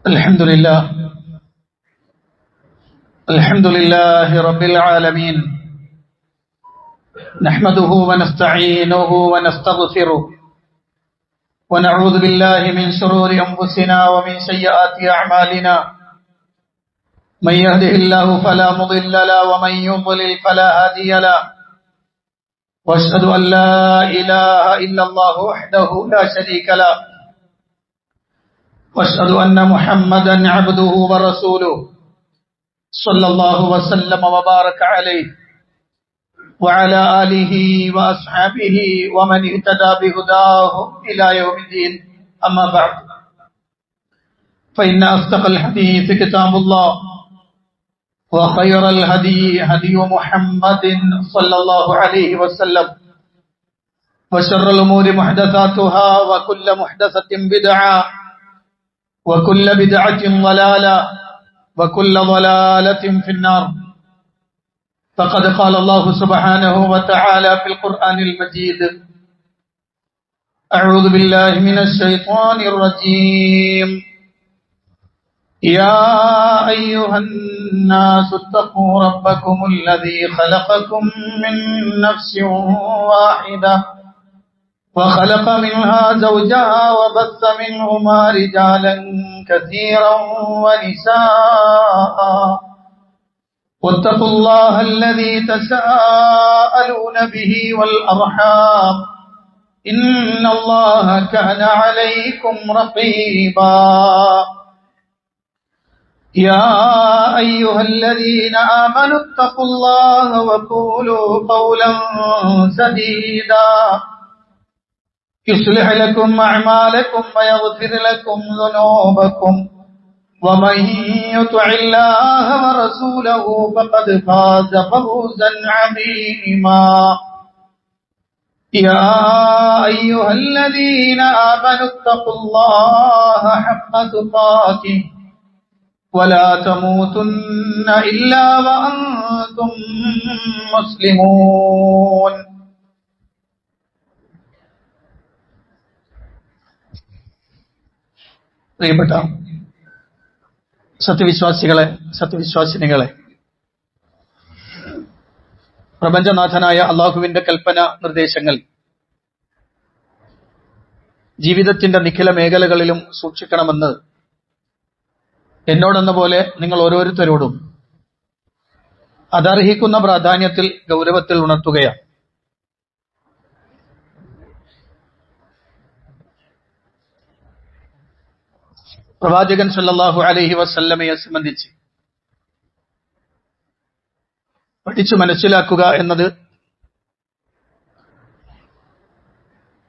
الحمد لله الحمد لله رب العالمين نحمده ونستعينه ونستغفره ونعوذ بالله من شرور أنفسنا ومن سيئات أعمالنا من يهده الله فلا مضل له ومن يضلل فلا هادي له وأشهد أن لا إله إلا الله وحده لا شريك له وأشهد أن محمدا عبده ورسوله صلى الله وسلم وبارك عليه وعلى آله وأصحابه ومن اهتدى بهداه إلى يوم الدين أما بعد فإن أصدق الحديث كتاب الله وخير الهدي هدي محمد صلى الله عليه وسلم وشر الأمور محدثاتها وكل محدثة بدعة وكل بدعة ضلالة وكل ضلالة في النار فقد قال الله سبحانه وتعالى في القرآن المجيد أعوذ بالله من الشيطان الرجيم يا أيها الناس اتقوا ربكم الذي خلقكم من نفس واحدة وخلق منها زوجها وبث منهما رجالا كثيرا ونساء واتقوا الله الذي تساءلون به والأرحام إن الله كان عليكم رقيبا يا أيها الذين آمنوا اتقوا الله وقولوا قولا سديدا يصلح لكم أعمالكم ويغفر لكم ذنوبكم ومن يطع الله ورسوله فقد فاز فوزا عظيما يا أيها الذين آمنوا اتقوا الله حق تقاته ولا تموتن إلا وأنتم مسلمون പ്രിയപ്പെട്ട സത്യവിശ്വാസികളെ, സത്യവിശ്വാസിനികളെ, പ്രപഞ്ചനാഥനായ അള്ളാഹുവിന്റെ കൽപ്പന നിർദ്ദേശങ്ങൾ ജീവിതത്തിന്റെ നിഖില മേഖലകളിലും സൂക്ഷിക്കണമെന്ന് എന്നോടെന്ന പോലെ നിങ്ങൾ ഓരോരുത്തരോടും അതർഹിക്കുന്ന പ്രാധാന്യത്തിൽ, ഗൗരവത്തിൽ ഉണർത്തുകയാണ്. പ്രവാചകൻ സല്ലല്ലാഹു അലൈഹി വസല്ലമയെ സംബന്ധിച്ച് പഠിച്ചു മനസ്സിലാക്കുക എന്നത്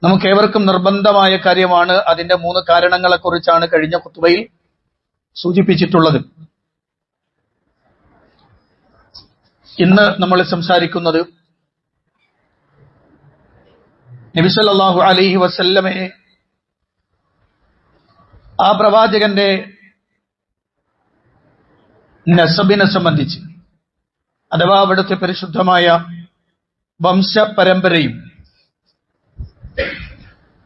നമുക്കേവർക്കും നിർബന്ധമായ കാര്യമാണ്. അതിന്റെ 3 കാരണങ്ങളെക്കുറിച്ചാണ് കഴിഞ്ഞ ഖുതുബയിൽ സൂചിപ്പിച്ചിട്ടുള്ളത്. ഇന്ന് നമ്മൾ സംസാരിക്കുന്നത് നബി സല്ലല്ലാഹു അലൈഹി വസല്ലമയെ, ആ പ്രവാചകന്റെ നസബിനെ സംബന്ധിച്ച്, അഥവാ അവിടുത്തെ പരിശുദ്ധമായ വംശപരമ്പരയും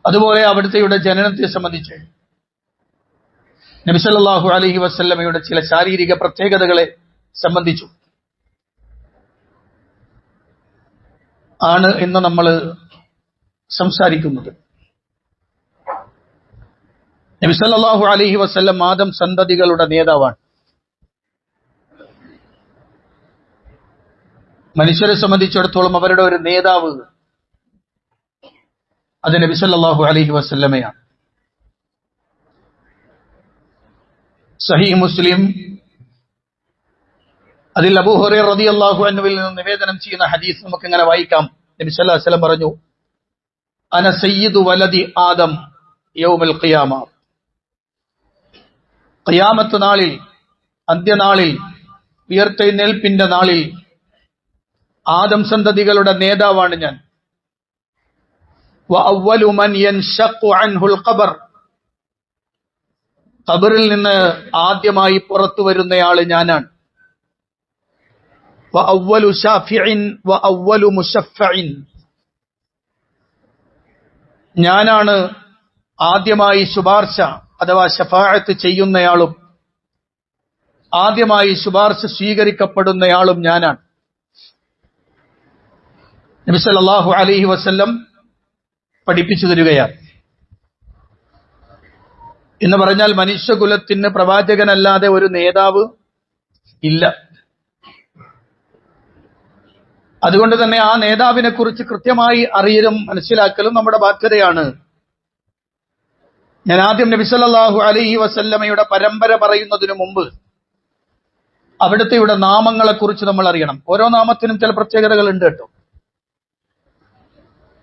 അതുപോലെ അവിടുത്തെയുടെ ജനനത്തെ സംബന്ധിച്ച് നബി സല്ലല്ലാഹു അലൈഹി വസല്ലമയുടെ ചില ശാരീരിക പ്രത്യേകതകളെ സംബന്ധിച്ചു ആണ് ഇന്ന് നമ്മൾ സംസാരിക്കുന്നത്. നബി സല്ലല്ലാഹു അലൈഹി വസല്ലം ആദം സന്തതികളുടെ നേതാവാണ്. മനുഷ്യരെ സംബന്ധിച്ചിടത്തോളം അവരുടെ ഒരു നേതാവ് അത് നബി സല്ലല്ലാഹു അലൈഹി വസല്ലമയാണ്. സഹീഹ് മുസ്ലിം അതിൽ അബൂ ഹുറൈറ റളിയല്ലാഹു അൻഹുവിൽ നിന്ന് നിവേദനം ചെയ്യുന്ന ഹദീസ് നമുക്ക് ഇങ്ങനെ വായിക്കാം. നബി സല്ലല്ലാഹു അലൈഹി വസല്ലം പറഞ്ഞു, അന സയ്യിദു വലദി ആദം യൗമൽ ഖിയാമ. ഖിയാമത്ത് നാളിൽ, അന്ത്യനാളിൽ, ഉയർത്തെഴുന്നേൽപ്പിന്റെ നാളിൽ ആദം സന്തതികളുടെ നേതാവാണ് ഞാൻ. വഅവ്വലു മൻ യൻശഖു അൻഹുൽ ഖബർ. ഖബറിൽ നിന്ന് ആദ്യമായി പുറത്തു വരുന്നയാള് ഞാനാണ്. വഅവ്വലു ശാഫിഇൻ വഅവ്വലു മുശഫ്ഫഇൻ. ഞാനാണ് ആദ്യമായി ശുപാർശ അഥവാ ശഫാഅത്ത് ചെയ്യുന്നയാളും ആദ്യമായി ശുപാർശ സ്വീകരിക്കപ്പെടുന്നയാളും ഞാനാണ്. നബി സല്ലല്ലാഹു അലൈഹി വസല്ലം പഠിപ്പിച്ചു തരികയാണ്. എന്ന് പറഞ്ഞാൽ മനുഷ്യകുലത്തിന് പ്രവാചകനല്ലാതെ ഒരു നേതാവ് ഇല്ല. അതുകൊണ്ട് തന്നെ ആ നേതാവിനെ കുറിച്ച് കൃത്യമായി അറിയലും മനസ്സിലാക്കലും നമ്മുടെ ബാധ്യതയാണ്. ഞാൻ ആദ്യം നബി സല്ലല്ലാഹു അലൈഹി വസല്ലമയുടെ പരമ്പര പറയുന്നതിനു മുമ്പ് അവിടുത്തെയുടെ നാമങ്ങളെ കുറിച്ച് നമ്മൾ അറിയണം. ഓരോ നാമത്തിനും ചില പ്രത്യേകതകൾ ഉണ്ട് കേട്ടോ.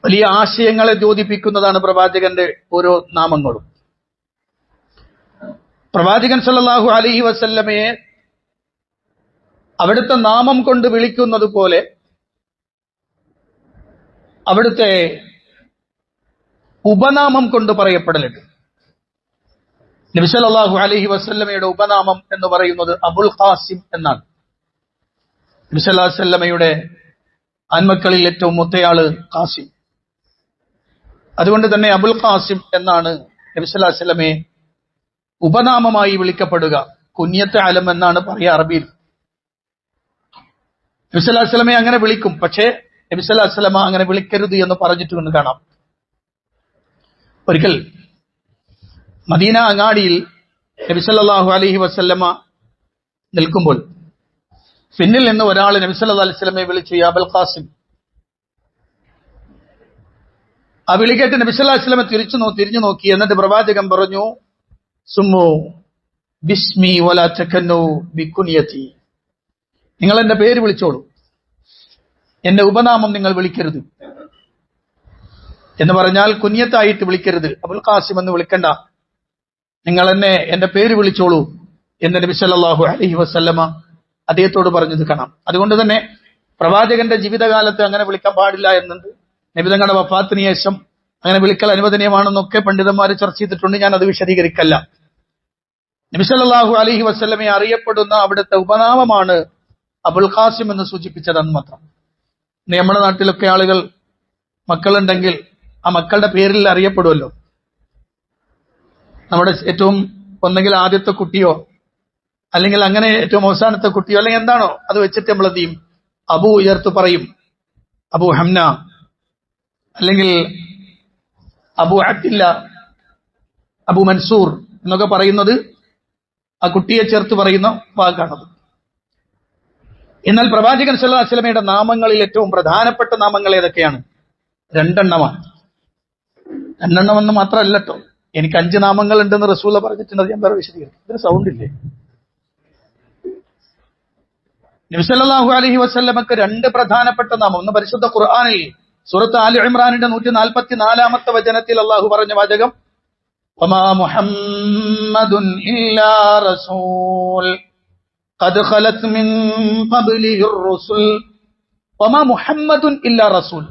വലിയ ആശയങ്ങളെ ദ്യോതിപ്പിക്കുന്നതാണ് പ്രവാചകന്റെ ഓരോ നാമങ്ങളും. പ്രവാചകൻ സല്ലല്ലാഹു അലൈഹി വസല്ലമയെ അവിടുത്തെ നാമം കൊണ്ട് വിളിക്കുന്നത് പോലെ അവിടുത്തെ ഉപനാമം കൊണ്ട് പറയപ്പെടലുണ്ട്. നബി സല്ലല്ലാഹു അലൈഹി വസല്ലമയുടെ ഉപനാമം എന്ന് പറയുന്നത് അബുൽ ഖാസിം എന്നാണ്. നബി സല്ലല്ലാഹു അലൈഹി വസല്ലമയുടെ ആൺമക്കളിൽ ഏറ്റവും മൂത്തയാള് ഖാസിം. അതുകൊണ്ട് തന്നെ അബുൽ ഖാസിം എന്നാണ് നബി സല്ലല്ലാഹു അലൈഹി വസല്ലമയെ ഉപനാമമായി വിളിക്കപ്പെടുക. കുഞ്ഞത്ത് അലം എന്നാണ് പറയുക അറബിയിൽ. നബി സല്ലല്ലാഹു അലൈഹി വസല്ലമയെ അങ്ങനെ വിളിക്കും. പക്ഷേ നബി സല്ലല്ലാഹു അലൈഹി വസല്ലമ അങ്ങനെ വിളിക്കരുത് എന്ന് പറഞ്ഞിട്ടുണ്ടെന്ന് കാണാം. ഒരിക്കൽ മദീന അങ്ങാടിയിൽ നബി സല്ലല്ലാഹു അലൈഹി വസല്ലമ നിൽക്കുമ്പോൾ പിന്നിൽ നിന്ന് ഒരാൾ നബി സല്ലല്ലാഹു അലൈഹി വസല്ലമയെ വിളിച്ചു, യാ അബുൽ ഖാസിം. ആ വിളിക്കേട്ട് നബി സല്ലല്ലാഹു അലൈഹി വസല്ലമ തിരിഞ്ഞു നോക്കി. എന്നിട്ട് പ്രവാചകൻ പറഞ്ഞു, സുമ്മു ബിസ്മി വലാ തകന്നു ബികുനിയതി. നിങ്ങൾ എന്റെ പേര് വിളിച്ചോളൂ, എന്റെ ഉപനാമം നിങ്ങൾ വിളിക്കരുത് എന്ന് പറഞ്ഞാൽ കുഞ്ഞത്തായിട്ട് വിളിക്കരുത്. അബുൽ ഖാസിം എന്ന് വിളിക്കണ്ട, നിങ്ങൾ എന്നെ എന്റെ പേര് വിളിച്ചോളൂ എന്ന് നബി സല്ലല്ലാഹു അലൈഹി വസല്ലമ അദ്ദേഹത്തോട് പറഞ്ഞത് കാണാം. അതുകൊണ്ട് തന്നെ പ്രവാചകന്റെ ജീവിതകാലത്ത് അങ്ങനെ വിളിക്കാൻ പാടില്ല എന്നുണ്ട്. നബി തങ്ങളുടെ വഫാത്തിന് ശേഷം അങ്ങനെ വിളിക്കൽ അനുവദനീയമാണെന്നൊക്കെ പണ്ഡിതന്മാർ ചർച്ച ചെയ്തിട്ടുണ്ട്. ഞാൻ അത് വിശദീകരിക്കല്ല. നബി സല്ലല്ലാഹു അലൈഹി വസല്ലമയെ അറിയപ്പെടുന്ന അവിടുത്തെ ഉപനാമമാണ് അബുൽ ഖാസിം എന്ന് സൂചിപ്പിച്ചതെന്ന് മാത്രം. നമ്മുടെ നാട്ടിലൊക്കെ ആളുകൾ മക്കളുണ്ടെങ്കിൽ ആ മക്കളുടെ പേരിൽ അറിയപ്പെടുമല്ലോ. നമ്മുടെ ഏറ്റവും ഒന്നെങ്കിൽ ആദ്യത്തെ കുട്ടിയോ അല്ലെങ്കിൽ അങ്ങനെ ഏറ്റവും അവസാനത്തെ കുട്ടിയോ അല്ലെങ്കിൽ എന്താണോ അത് വെച്ചിട്ട് നമ്മൾ എന്ത് ചെയ്യും? അബു ഉയർത്ത് പറയും. അബു ഹംന അല്ലെങ്കിൽ അബു അബ്ദില്ല, അബു മൻസൂർ എന്നൊക്കെ പറയുന്നത് ആ കുട്ടിയെ ചേർത്ത് പറയുന്ന വാക്കാണത്. എന്നാൽ പ്രവാചകൻ സല്ലല്ലാഹു അലൈഹി വസല്ലമയുടെ നാമങ്ങളിൽ ഏറ്റവും പ്രധാനപ്പെട്ട നാമങ്ങൾ ഏതൊക്കെയാണ്? രണ്ടെണ്ണമാണ്. രണ്ടെണ്ണമെന്ന് മാത്രമല്ല കേട്ടോ, എനിക്ക് 5 നാമങ്ങൾ ഉണ്ടെന്ന് റസൂല പറഞ്ഞിട്ടുണ്ട്. ഞാൻ വേറെ വിശദീകരിക്കും. ഇതിന് സൗണ്ട് ഇല്ലേ? നബി സല്ലല്ലാഹു അലൈഹി വസല്ലമക്ക് 2 പ്രധാനപ്പെട്ട നാമം. ഒന്ന് പരിശുദ്ധ ഖുർആനിൽ സൂറത്ത് ആലി ഇംറാനിന്റെ 144-ാമത്തെ വചനത്തിൽ അള്ളാഹു പറഞ്ഞ വാചകം, വമാ മുഹമ്മദുൻ ഇല്ലാ റസൂൽ ഖദ് ഖലത് മിൻ ഖബ്ലിഹിർ റുസുൽ. വമാ മുഹമ്മദുൻ ഇല്ലാ റസൂൽ.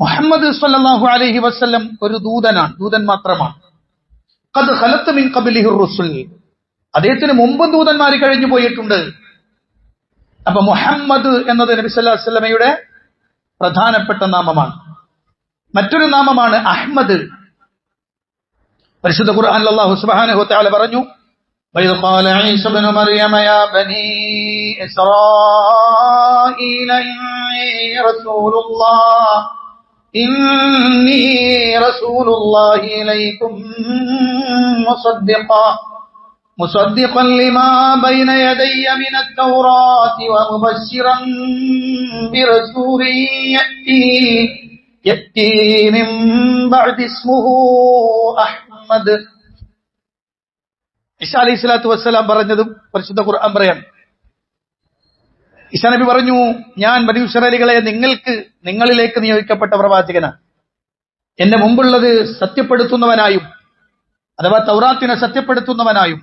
മുഹമ്മദ് സല്ലല്ലാഹു അലൈഹി വസല്ലം ഒരു ദൂതനാണ്, ദൂതൻ മാത്രമാണ്. ഖദ് ഖലത് മിൻ ഖബ്ലിഹിർ റുസുൽ, അദ്ദേഹത്തിന് മുമ്പ് ദൂതന്മാർ കഴിഞ്ഞു പോയിട്ടുണ്ട്. അപ്പൊ മുഹമ്മദ് എന്നത് നബി സല്ലല്ലാഹു അലൈഹി വസല്ലമയുടെ പ്രധാനപ്പെട്ട നാമമാണ്. മറ്റൊരു നാമമാണ് അഹ്മദ്. പരിശുദ്ധ ഖുർആനിൽ അല്ലാഹു സുബ്ഹാനഹു വ തആല പറഞ്ഞു, വഇദ് ഖാല ഈസ ഇബ്നു മർയമ യാ ബനീ ഇസ്രായീല ഇന്നി റസൂലുള്ളാഹി ഇലൈക്കും مصدقا لما بين يدي من التوراة ومبشرا برسول يأتي من بعد اسمه أحمد. ഈസ അലൈഹിസ്സലാത്തു വസ്സലാം പറഞ്ഞതും പരിശുദ്ധ ഖുർആൻ പറയാം. ഈസാ നബി പറഞ്ഞു, ഞാൻ ബനീ ഇസ്രായേലികളെ നിങ്ങളിലേക്ക് നിയോഗിക്കപ്പെട്ട പ്രവാചകനാണ്. എന്റെ മുമ്പുള്ളത് സത്യപ്പെടുത്തുന്നവനായും അഥവാ തൗറാത്തിനെ സത്യപ്പെടുത്തുന്നവനായും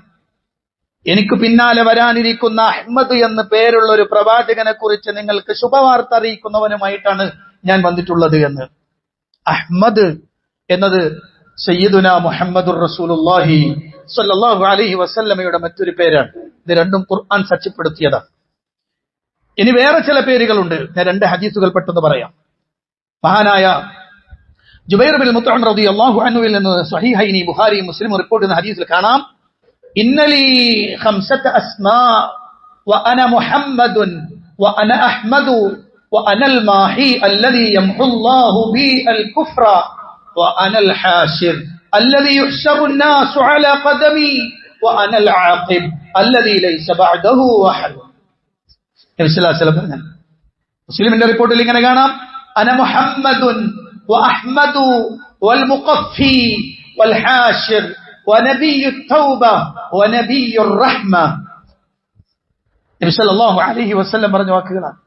എനിക്ക് പിന്നാലെ വരാനിരിക്കുന്ന അഹ്മദ് എന്ന് പേരുള്ള ഒരു പ്രവാചകനെ കുറിച്ച് നിങ്ങൾക്ക് ശുഭവാർത്ത അറിയിക്കുന്നവനുമായിട്ടാണ് ഞാൻ വന്നിട്ടുള്ളത് എന്ന്. അഹ്മദ് എന്നത് സയ്യിദുന മുഹമ്മദുർ റസൂലുള്ളാഹി സ്വല്ലല്ലാഹു അലൈഹി വസല്ലമയുടെ മറ്റൊരു പേരാണ്. ഇത് രണ്ടും ഖുർആൻ സാക്ഷ്യപ്പെടുത്തിയതാണ്. ഇനി വേറെ ചില പേരുകളുണ്ട്. ഞാൻ 2 ഹദീസുകൾ പെട്ടെന്ന് പറയാം. മഹാനായ ജുബൈർ ബിൻ മുത്അം റളിയല്ലാഹു അൻഹുവിൽ നിന്ന് സ്വഹീഹൈനി ബുഖാരി മുസ്ലിം റിപ്പോർട്ട് ചെയ്യുന്ന ഹദീസിൽ കാണാം, ഇന്നലി ഖംസത അസ്മാ വഅന മുഹമ്മദുൻ വഅന അഹ്മദു വഅനൽ മാഹി അല്ലദീ യംഹുല്ലാഹു ബി അൽ കുഫ്ര വഅനൽ ഹാശിർ അല്ലദീ യുഹ്ശറു الناس على قدمي വഅനൽ ആഖിബ് അല്ലദീ ലൈസ ബഅദഹു അഹദ്. നബി സല്ലല്ലാഹു അലൈഹി വസല്ലം പറഞ്ഞു. മുസ്ലിമിന്റെ റിപ്പോർട്ടിൽ ഇങ്ങനെ കാണാം, അന മുഹമ്മദുൻ വഅഹ്മദു വൽമുഖഫി വൽഹാശിർ വനബിയ്യുത് തൗബ വനബിയ്യുർ റഹ്മ. നബി സല്ലല്ലാഹു അലൈഹി വസല്ലം പറഞ്ഞ വാക്കുകളാണ്.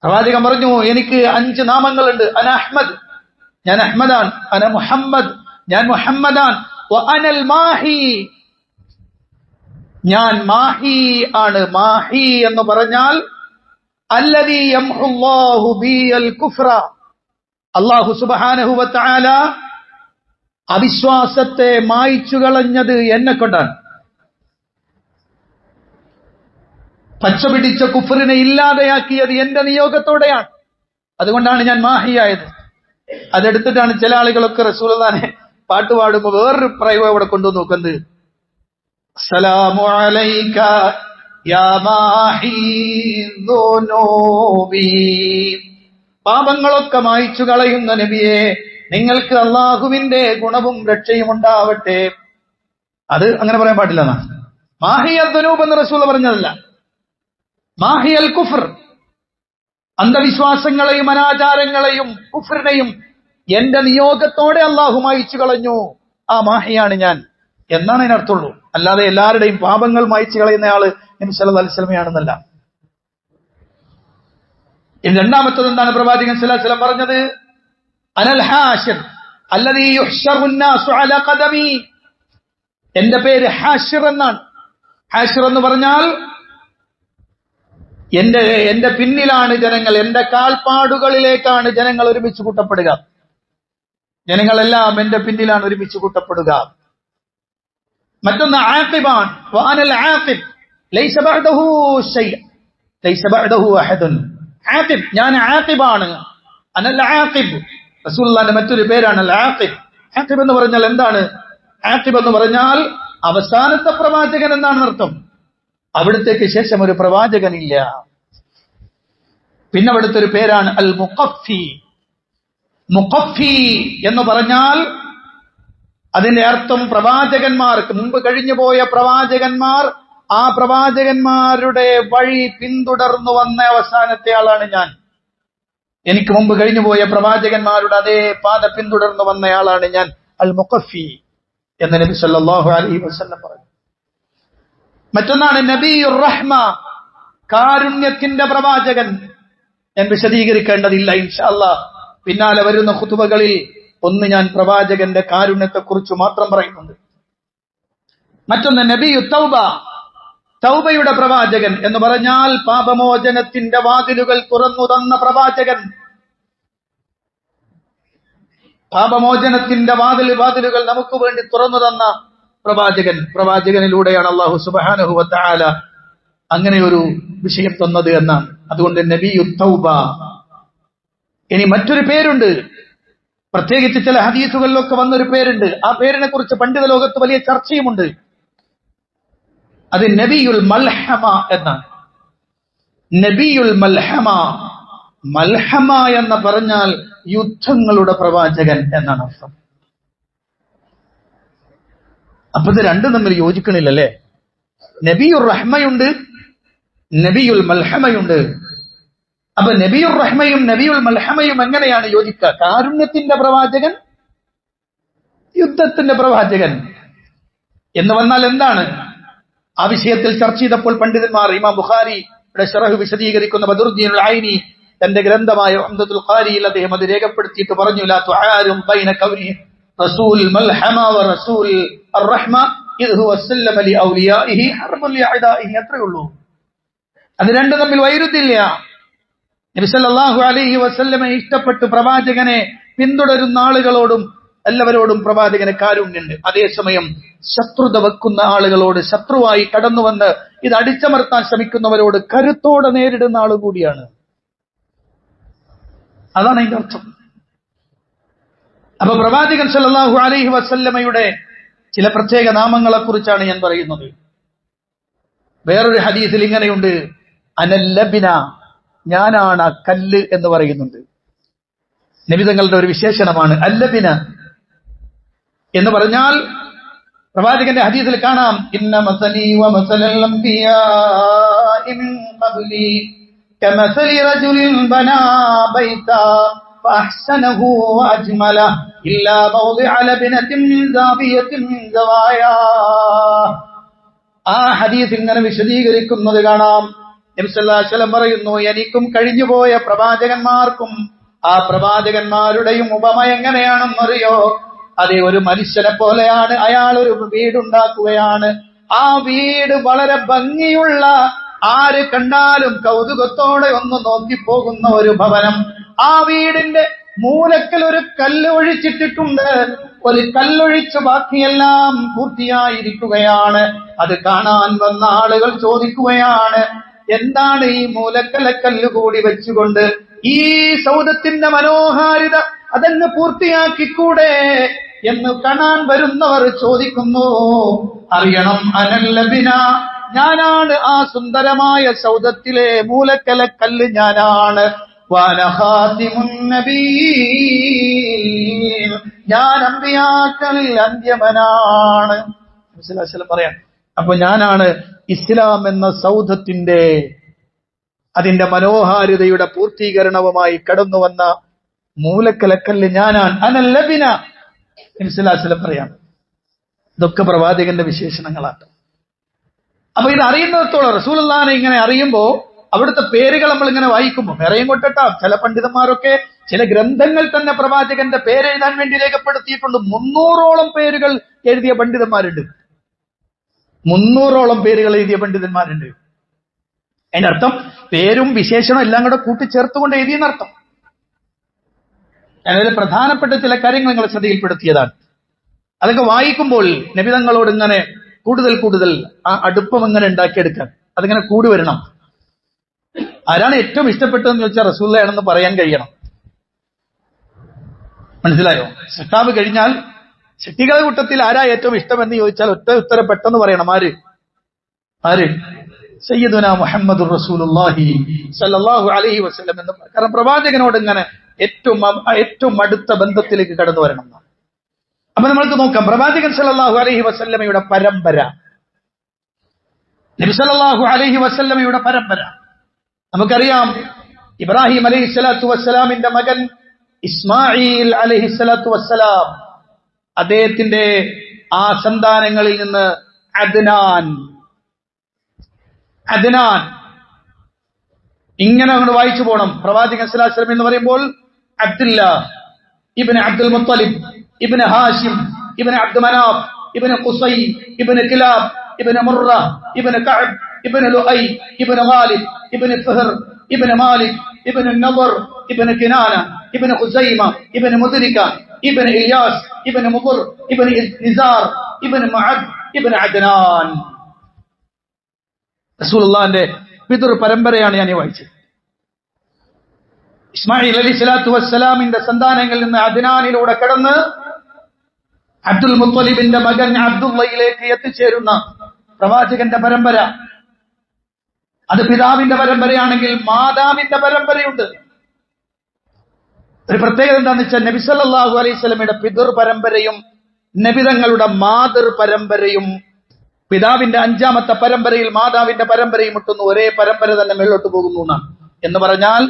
പ്രവാചകൻ പറഞ്ഞു, എനിക്ക് 5 നാമങ്ങളുണ്ട്. അന അഹ്മദ്, ഞാൻ അഹ്മദാൻ. അന മുഹമ്മദ്, ഞാൻ മുഹമ്മദാൻ. വഅനൽ മാഹി, ഞാൻ മാഹി ആണ്. മാഹി എന്ന് പറഞ്ഞാൽ അല്ലദീ യംഹുല്ലാഹു ബിൽ കുഫ്ര, അല്ലാഹു സുബ്ഹാനഹു വ തആല അവിശ്വാസത്തെ മായ്ച്ചു കളഞ്ഞത് എന്നെ കൊണ്ടാണ്. പച്ചപിടിച്ച കുഫറിനെ ഇല്ലാതെയാക്കിയത് എന്റെ നിയോഗത്തോടെയാണ്. അതുകൊണ്ടാണ് ഞാൻ മാഹിയായത്. അതെടുത്തിട്ടാണ് ചില ആളുകളൊക്കെ റസൂലുള്ളാഹിനെ പാട്ട് പാടുമ്പോൾ വേറൊരു പ്രയോഗം അവിടെ കൊണ്ടുവന്ന് നോക്കുന്നത്, അസ്സലാമു അലൈക യാ മാഹി ദുനൂബി, പാപങ്ങളൊക്കെ മായ്ച്ചു കളയുന്ന നബിയെ, നിങ്ങൾക്ക് അള്ളാഹുവിന്റെ ഗുണവും രക്ഷയും ഉണ്ടാവട്ടെ. അത് അങ്ങനെ പറയാൻ പാടില്ല എന്നാണ്. മാഹിയൽ ദുനൂബ് എന്ന് റസൂൽ പറഞ്ഞതല്ല, മാഹിയൽ കുഫർ, അന്ധവിശ്വാസങ്ങളെയും അനാചാരങ്ങളെയും കുഫറിനെയും എന്റെ നിയോഗത്തോടെ അള്ളാഹു മായ്ച്ചു കളഞ്ഞു. ആ മാഹിയാണ് ഞാൻ എന്നാണ് അതിനർത്ഥമുള്ളൂ. അല്ലാതെ എല്ലാവരുടെയും പാപങ്ങൾ മായ്ച്ചു കളയുന്നയാള് നബി സല്ലല്ലാഹു അലൈഹി വസല്ലമയാണെന്നല്ല. ഇനി രണ്ടാമത്തത് എന്താണ് പ്രവാചകൻ സല്ലല്ലാഹു അലൈഹി വസല്ലം പറഞ്ഞത്? അനൽ ഹാശിർ അല്ലദീ യുഹ്ശറു الناس അലാ ഖദമി, എന്റെ പേര് ഹാശിർ എന്നാണ്. ഹാശിർ എന്ന് പറഞ്ഞാൽ എന്റെ പിന്നിലാണ് ജനങ്ങൾ, എന്റെ കാൽപ്പാടുകളിലേക്കാണ് ജനങ്ങൾ ഒരുമിച്ച് കൂട്ടപ്പെടുക. ജനങ്ങളെല്ലാം എന്റെ പിന്നിലാണ് ഒരുമിച്ച് കൂട്ടപ്പെടുക. മറ്റൊന്ന് ആഖിബാൻ, വഅനൽ ആഖിബ് ലൈസ ബഅദഹു ശൈഅ ലൈസ ബഅദഹു അഹദുൻ. ആഖിബ്, ഞാൻ ആഖിബാണ്. അനൽ ആഖിബ്, റസൂലുള്ളാഹിന്റെ മറ്റൊരു പേരാണ് അൽ ആഖിബ്. ആഖിബ് എന്ന് പറഞ്ഞാൽ എന്താണ്? ആഖിബ് എന്ന് പറഞ്ഞാൽ അവസാനത്തെ പ്രവാചകൻ എന്നാണ് അർത്ഥം. അവിടത്തേക്ക് ശേഷം ഒരു പ്രവാചകനില്ല. പിന്നെ അവിടുത്തെ ഒരു പേരാണ് അൽ മുഖഫി. മുഖഫി എന്ന് പറഞ്ഞാൽ അതിന്റെ അർത്ഥം പ്രവാചകന്മാർക്ക് മുമ്പ് കഴിഞ്ഞുപോയ പ്രവാചകന്മാർ, ആ പ്രവാചകന്മാരുടെ വഴി പിന്തുടർന്നു വന്ന അവസാനത്തെ ആളാണ് ഞാൻ. എനിക്ക് മുമ്പ് കഴിഞ്ഞുപോയ പ്രവാചകന്മാരുടെ അതേ പാത പിന്തുടർന്നു വന്നയാളാണ് ഞാൻ. അൽ മുഖഫി എന്ന് നബി സല്ലല്ലാഹു അലൈഹി വസല്ലം പറഞ്ഞു. മറ്റൊന്നാണ് നബിയുർ റഹ്മ, കാരുണ്യത്തിന്റെ പ്രവാചകൻ. ഞാൻ വിശദീകരിക്കേണ്ടതില്ല, ഇൻഷാ അല്ലാഹ് പിന്നാലെ വരുന്ന ഖുതുബകളിൽ ഒന്ന് ഞാൻ പ്രവാചകന്റെ കാരുണ്യത്തെക്കുറിച്ച് മാത്രം പറയുന്നുണ്ട്. മറ്റൊന്ന് നബിയു തൗബ, തൗബയുടെ പ്രവാചകൻ എന്ന് പറഞ്ഞാൽ പാപമോചനത്തിന്റെ വാതിലുകൾ തുറന്നു തന്ന പ്രവാചകൻ. പാപമോചനത്തിന്റെ വാതിലുകൾ നമുക്ക് വേണ്ടി തുറന്നു തന്ന പ്രവാചകൻ. പ്രവാചകനിലൂടെയാണ് അല്ലാഹു സുബ്ഹാനഹു വ തആല അങ്ങനെ ഒരു വിഷയം തന്നത് എന്നാണ്. അതുകൊണ്ട് നബിയു തൗബ. ഇനി മറ്റൊരു പേരുണ്ട്, പ്രത്യേകിച്ച് ചില ഹദീസുകളിലൊക്കെ വന്നൊരു പേരുണ്ട്. ആ പേരിനെ കുറിച്ച് പണ്ഡിത ലോകത്ത് വലിയ ചർച്ചയുമുണ്ട്. അത് നബിയുൽ മൽഹമ എന്നാണ്. നബിയുൽ മൽഹമ, മൽഹമ എന്ന് പറഞ്ഞാൽ യുദ്ധങ്ങളുടെ പ്രവാചകൻ എന്നാണ് അർത്ഥം. അപ്പൊ ഇത് രണ്ടും തമ്മിൽ യോജിക്കണില്ലല്ലേ? നബിയുർ റഹ്മയുണ്ട്, നബിയുൽ മൽഹമയുണ്ട്. അപ്പൊ നബിയുർ റഹ്മയും നബിയുൽ മൽഹമയും എങ്ങനെയാണ് യോജിക്കുക? കാരുണ്യത്തിന്റെ പ്രവാചകൻ, യുദ്ധത്തിന്റെ പ്രവാചകൻ എന്ന് വന്നാൽ എന്താണ്? ആ വിഷയത്തിൽ ചർച്ച ചെയ്തപ്പോൾ പണ്ഡിതന്മാർ, ഇമാം ബുഖാരിയുടെ ശറഹ് വിശദീകരിക്കുന്ന ബദറുദ്ദീനുൽ ഐനി തന്റെ ഗ്രന്ഥമായ ഉംദത്തുൽ ഖാരിയിൽ അദ്ദേഹം അത് രേഖപ്പെടുത്തിയിട്ട് പറഞ്ഞു, ലാ തുആരും ബൈന കൗനി റസൂൽ മൽഹമ വ റസൂൽ അർറഹ്മ ഇദ് ഹുവ സല്ലമ ലി ഔലിയാഇഹി ഹർബുൽ ലിഅദാഇഹി. അത്രയേ ഉള്ളൂ. അത് രണ്ടും തമ്മിൽ വൈരുദ്ധ്യമില്ല. നബി സല്ലല്ലാഹു അലൈഹി വസല്ലമയെ ഇഷ്ടപ്പെട്ട് പ്രവാചകനെ പിന്തുടരുന്ന ആളുകളോടും എല്ലാവരോടും പ്രവാചകന് കാരുണ്യമുണ്ട്. അതേസമയം ശത്രുത വെക്കുന്ന ആളുകളോട്, ശത്രുവായി കടന്നു വന്ന് ഇത് അടിച്ചമർത്താൻ ശ്രമിക്കുന്നവരോട് കരുത്തോടെ നേരിടുന്ന ആൾ കൂടിയാണ്. അതാണ് അതിന്റെ അർത്ഥം. അപ്പൊ പ്രവാചകൻ സല്ലല്ലാഹു അലൈഹി വസല്ലമയുടെ ചില പ്രത്യേക നാമങ്ങളെ കുറിച്ചാണ് ഞാൻ പറയുന്നത്. വേറൊരു ഹദീസിൽ ഇങ്ങനെയുണ്ട്, അനല്ലബിന, ഞാനാണ് ആ കല്ല് എന്ന് പറയുന്നുണ്ട്. നബി തങ്ങളുടെ ഒരു വിശേഷണമാണ് അല്ലബിന എന്ന് പറഞ്ഞാൽ. പ്രവാചകന്റെ ഹദീസിൽ കാണാം, ഇന്ന മസലി വ മസലൽ അംബിയാഇ മിൻ ഖബ്ലി കമസലി റജുലിൻ ബനാ ബൈതാ ഫഅഹ്സനഹു വഅജ്മല ഇല്ലാ മൗദിഅ ലബ്നത്തിൻ മിൻ സാബിയത്തിൻ മിൻ സവായാ. ആ ഹദീസ് ഇങ്ങനെ വിശദീകരിക്കുന്നത് കാണാം. നബി സല്ലല്ലാഹു അലൈഹി വസല്ലം പറയുന്നു, എനിക്കും കഴിഞ്ഞുപോയ പ്രവാചകന്മാർക്കും ആ പ്രവാചകന്മാരുടെയും ഉപമ എങ്ങനെയാണെന്നറിയോ? അതേ, ഒരു മനുഷ്യനെ പോലെയാണ്. അയാൾ ഒരു വീടുണ്ടാക്കുകയാണ്. ആ വീട് വളരെ ഭംഗിയുള്ള, ആര് കണ്ടാലും കൗതുകത്തോടെ ഒന്ന് നോക്കിപ്പോകുന്ന ഒരു ഭവനം. ആ വീടിന്റെ മൂലക്കൽ ഒരു കല്ല് ഒഴിച്ചിട്ടിട്ടുണ്ട്. ഒരു കല്ലൊഴിച്ച് ബാക്കിയെല്ലാം പൂർത്തിയായിരിക്കുകയാണ്. അത് കാണാൻ വന്ന ആളുകൾ ചോദിക്കുകയാണ്, എന്താണ് ഈ മൂലക്കലെ കല്ല് കൂടി വെച്ചുകൊണ്ട് ഈ സൗദത്തിന്റെ മനോഹാരിത അതങ്ങ് പൂർത്തിയാക്കിക്കൂടെ എന്ന് കാണാൻ വരുന്നവർ ചോദിക്കുന്നു. അറിയണം, അനല്ലബിന, ഞാനാണ് ആ സുന്ദരമായ സൗദത്തിലെ മൂലക്കലെ കല്ല്, ഞാനാണ്. ഞാൻ അമ്പിയാക്കളിൽ അന്ത്യമനാണ്. പറയാം. അപ്പൊ ഞാനാണ് ഇസ്ലാം എന്ന സൗധത്തിന്റെ, അതിന്റെ മനോഹാരിതയുടെ പൂർത്തീകരണവുമായി കടന്നു വന്ന മൂലക്കലക്കല്ല് ഞാനാണ്. അനല്ലബിന പറയാം. ഇതൊക്കെ പ്രവാചകന്റെ വിശേഷണങ്ങളാണ്. അപ്പൊ ഇത് അറിയുന്നിടത്തോളം റസൂലുള്ളാഹിനെ ഇങ്ങനെ അറിയുമ്പോ അവിടുത്തെ പേരുകൾ നമ്മൾ ഇങ്ങനെ വായിക്കുമ്പോൾ വേറെയും കൊട്ടട്ടാം. ചില പണ്ഡിതന്മാരൊക്കെ ചില ഗ്രന്ഥങ്ങൾ തന്നെ പ്രവാചകന്റെ പേരെഴുതാൻ വേണ്ടി രേഖപ്പെടുത്തിയിട്ടുണ്ട്. 300ഓളം പേരുകൾ എഴുതിയ പണ്ഡിതന്മാരുണ്ട്. 300ഓളം പേരുകൾ എഴുതിയ പണ്ഡിതന്മാരുണ്ട്. അതിന്റെ അർത്ഥം പേരും വിശേഷണം എല്ലാം കൂടെ കൂട്ടിച്ചേർത്തുകൊണ്ട് എഴുതിയെന്നർത്ഥം. ഞാനതിൽ പ്രധാനപ്പെട്ട ചില കാര്യങ്ങൾ നിങ്ങൾ ശ്രദ്ധയിൽപ്പെടുത്തിയതാണ്. അതൊക്കെ വായിക്കുമ്പോൾ നബി തങ്ങളോട് ഇങ്ങനെ കൂടുതൽ കൂടുതൽ ആ അടുപ്പം ഇങ്ങനെ ഉണ്ടാക്കിയെടുക്കാൻ, അതിങ്ങനെ കൂടി വരണം. ആരാണ് ഏറ്റവും ഇഷ്ടപ്പെട്ടതെന്ന് ചോദിച്ചാൽ റസൂലുള്ളാഹിയാണെന്ന് പറയാൻ കഴിയണം. മനസ്സിലായോ? സൃഷ്ടാവ് കഴിഞ്ഞാൽ സൃഷ്ടികളുടെ കൂട്ടത്തിൽ ആരാ ഏറ്റവും ഇഷ്ടമെന്ന് ചോദിച്ചാൽ ഒറ്റ ഉത്തരം പെട്ടെന്ന് പറയണം. ആര്? സയ്യിദുനാ മുഹമ്മദുർ റസൂലുള്ളാഹി സ്വല്ലല്ലാഹു അലൈഹി വസല്ലം എന്ന്. കാരണം പ്രവാചകനോട് ഇങ്ങനെ ഏറ്റവും അടുത്ത ബന്ധത്തിലേക്ക് കടന്നു വരണം. അപ്പൊ നമ്മൾക്ക് നോക്കാം, പ്രവാചകൻ സല്ലല്ലാഹു അലൈഹി വസല്ലമയുടെ പരമ്പര, നബി സല്ലല്ലാഹു അലൈഹി വസല്ലമയുടെ പരമ്പര നമുക്കറിയാം. ഇബ്രാഹിം അലൈഹിസ്സലാത്തു വസ്സലാമിന്റെ മകൻ ഇസ്മായിൽ അലൈഹിസ്സലാത്തു വസ്സലാം, അദ്ദേഹത്തിന്റെ ആ സന്താനങ്ങളിൽ നിന്ന് അദ്നാൻ ഇങ്ങനെ അങ്ങോട്ട് വായിച്ചു പോകണം. പ്രവാചകൻ സല്ലല്ലാഹു അലൈഹി വസല്ലം എന്ന് പറയുമ്പോൾ അബ്ദുല്ല ഇബ്നു അബ്ദുൽ മുത്തലിബ് ഇബ്നു ഹാഷിം ഇബ്നു അബ്ദു മനാഫ് ഇബ്നു ഖുസൈ ഇബ്നു കിലാബ് ഇബ്നു മുറ ഇബ്നു കഅബ് ഇബ്നു ലുഐ ഇബ്നു ഗാലിബ് ഇബ്നു ഫഹർ ഇബ്നു മാലിക് ഇബ്നു നദർ ഇബ്നു കിനാന ഇബ്നു ഖുസൈമ ഇബ്നു മുദ്രിക ഇബ്നു ഇൽയാസ് ഇബ്നു മുദർ ഇബ്നു നിസാർ ഇബ്നു മുഅദ് ഇബ്നു അദ്നാൻ. റസൂലുള്ളാഹിന്റെ പിതൃ പരമ്പരയാണ് ഞാൻ ഈ വായിച്ചത്. ഇസ്മായിൽ അലൈഹിസ്സലാത്തു വസ്സലാമിന്റെ സന്താനങ്ങളിൽ നിന്ന് അദ്നാനിലൂടെ കടന്ന് അബ്ദുൽ മുത്തലിബിന്റെ മകൻ അബ്ദുള്ളയിലേക്ക് എത്തിച്ചേരുന്ന പ്രവാചകന്റെ പരമ്പര. അത് പിതാവിന്റെ പരമ്പരയാണെങ്കിൽ മാതാവിന്റെ പരമ്പരയുണ്ട്. ഒരു പ്രത്യേകത എന്താണെന്ന് വെച്ചാൽ നബി സല്ലല്ലാഹു അലൈഹി വസല്ലമയുടെ പിതൃ പരമ്പരയും നബിതങ്ങളുടെ മാതൃ പരമ്പരയും, പിതാവിന്റെ 5ാമത്തെ പരമ്പരയിൽ മാതാവിന്റെ പരമ്പരയും മുട്ടുന്നു, ഒരേ പരമ്പര തന്നെ മേലോട്ട് പോകുന്നു എന്നാണ്. എന്ന് പറഞ്ഞാൽ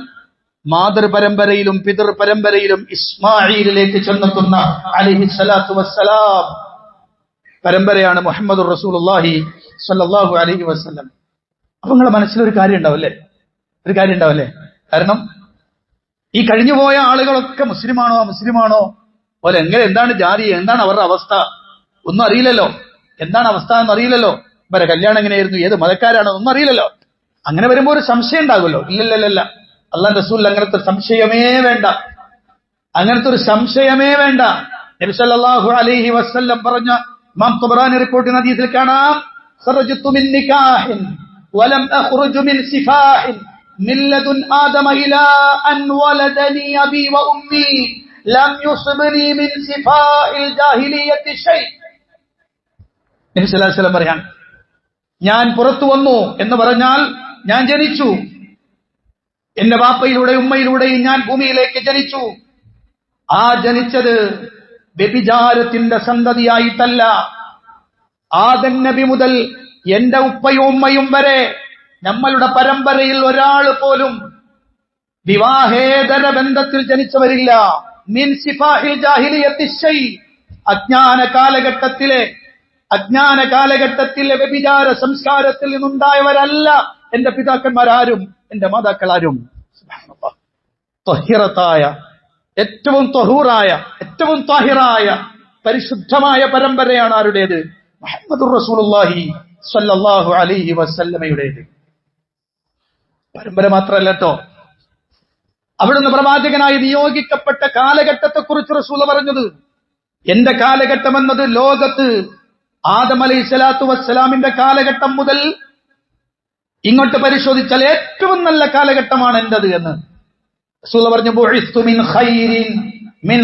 മാതൃപരമ്പരയിലും പിതൃ പരമ്പരയിലും ഇസ്മായിലിലേക്ക് ചെന്നെത്തുന്ന അലൈഹിസ്സലാത്തു വസ്സലാം പരമ്പരയാണ് മുഹമ്മദുർ റസൂലുള്ളാഹി സ്വല്ലല്ലാഹു അലൈഹി വസല്ലം. അപ്പൊ നിങ്ങളുടെ മനസ്സിലൊരു കാര്യം ഉണ്ടാവല്ലേ? കാരണം ഈ കഴിഞ്ഞുപോയ ആളുകളൊക്കെ മുസ്ലിമാണോ പോലെ എന്താണ് ജാതി, എന്താണ് അവരുടെ അവസ്ഥ ഒന്നും അറിയില്ലല്ലോ. എന്താണ് അവസ്ഥ എന്നറിയില്ലല്ലോ. ഇവരെ കല്യാണം എങ്ങനെയായിരുന്നു, ഏത് മതക്കാരാണോ ഒന്നും അറിയില്ലല്ലോ. അങ്ങനെ വരുമ്പോൾ ഒരു സംശയം ഉണ്ടാകുമല്ലോ. ഇല്ലല്ല, അല്ലാഹുവിന്റെ റസൂൽ അങ്ങനത്തെ ഒരു സംശയമേ വേണ്ട. നബി സല്ലല്ലാഹു അലൈഹി വസല്ലം പറഞ്ഞ ഇമാം ത്വബറാനി റിപ്പോർട്ട് ചെയ്യുന്ന ഹദീസിൽ കാണാം, ഖറജ്തു മിൻ നികാഹിൻ വലം അഖ്റുജ് മിൻ സിഫാഹിൻ മിൻ ലദുൻ ആദമ ഇലാ അൻ വലദനി അബി വ ഉമ്മി ലം യുസ്ബനി മിൻ സിഫാഇൽ ജാഹിലിയ്യത്തി ഷൈ. നബി സല്ലല്ലാഹു അലൈഹി വസല്ലം പറയാൻ, ഞാൻ പുറത്തു വന്നു എന്ന് പറഞ്ഞാൽ ഞാൻ ജനിച്ചു. എന്റെ വാപ്പയിലൂടെ ഉമ്മയിലൂടെയും ഞാൻ ഭൂമിയിലേക്ക് ജനിച്ചു. ആ ജനിച്ചത് വ്യഭിചാരത്തിന്റെ സന്തതിയായിട്ടല്ല. ആദം നബി മുതൽ എന്റെ ഉപ്പയും ഉമ്മയും വരെ നമ്മളുടെ പരമ്പരയിൽ ഒരാൾ പോലും വിവാഹേതര ബന്ധത്തിൽ ജനിച്ചവരില്ല. മിൻ സിഫാഹിൽ ജാഹിലിയ്യത്തി ശൈ. അജ്ഞാന കാലഘട്ടത്തിലെ വ്യഭിചാര സംസ്കാരത്തിൽ നിന്നുണ്ടായവരല്ല എന്റെ പിതാക്കന്മാരാരും എന്റെ മാതാക്കളാരും. സുബ്ഹാനല്ലാഹ്. ത്വഹിറത്തായ, ഏറ്റവും ത്വഹൂറായ, ഏറ്റവും ത്വാഹിറായ പരിശുദ്ധമായ പരമ്പരയാണ് ആരുടേത്? മുഹമ്മദുർ റസൂലുള്ളാഹി സ്വല്ലല്ലാഹു അലൈഹി വസല്ലമയുടേത്. പരമ്പര മാത്രമല്ല കേട്ടോ, അവിടുന്ന് പ്രവാചകനായി നിയോഗിക്കപ്പെട്ട കാലഘട്ടത്തെക്കുറിച്ച് റസൂൽ പറഞ്ഞത്, എന്റെ കാലഘട്ടം എന്നത് ലോകത്ത് ആദം അലൈഹി സ്വലാത്തു വസ്സലാമിന്റെ കാലഘട്ടം മുതൽ ഇങ്ങോട്ട് പരിശോധിച്ചാൽ ഏറ്റവും നല്ല കാലഘട്ടമാണ് എന്റേത് എന്ന് റസൂൽ പറഞ്ഞു. ബുഇസ്തു മിൻ